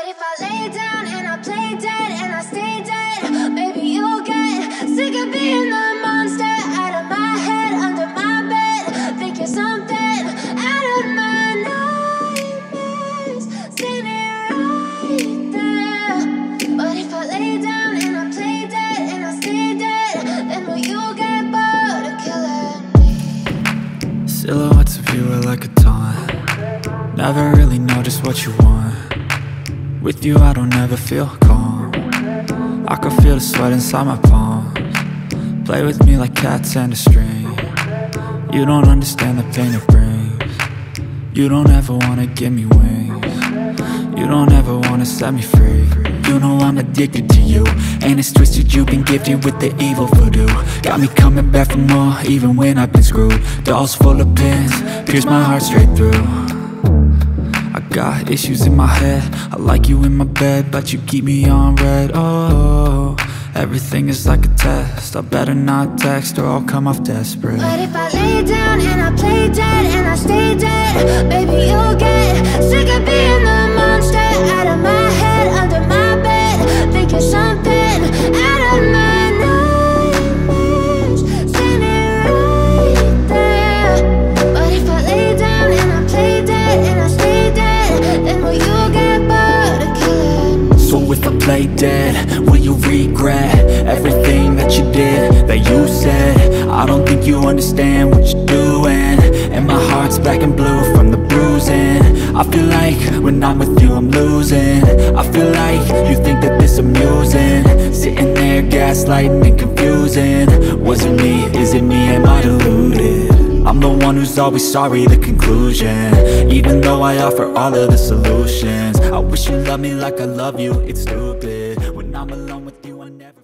But if I lay down and I play dead and I stay dead, maybe you'll get sick of being the monster out of my head, under my bed. Think you're something out of my nightmares, standing right there. But if I lay down and I play dead and I stay dead, then will you get bored of killing me? Silhouettes of you are like a taunt. Never really know just what you want. With you I don't ever feel calm. I can feel the sweat inside my palms. Play with me like cats and a string. You don't understand the pain it brings. You don't ever wanna give me wings. You don't ever wanna set me free. You know I'm addicted to you, and it's twisted, you've been gifted with the evil voodoo. Got me coming back for more, even when I've been screwed. Dolls full of pins, pierce my heart straight through. I got issues in my head, I like you in my bed, but you keep me on red. Oh, everything is like a test, I better not text or I'll come off desperate. But if I lay down and I play dead and I stay dead, baby you'll get sick of being the monster out of my head, under my bed. Think you're something out of my nightmares, standing right there. But if I lay down and I play dead and I stay dead, then will you get bored of killing me? So if I play dead, will you regret everything that you did, that you said? I don't think you understand what you're doing, and my heart's black and blue from the bruising. I feel like when I'm with you I'm losing. I feel like you think that this amusing, sitting there gaslighting and confusing. Was it me? Is it me? Am I deluded? I'm the one who's always sorry, the conclusion, even though I offer all of the solutions. I wish you loved me like I love you, it's stupid. When I'm alone with you I never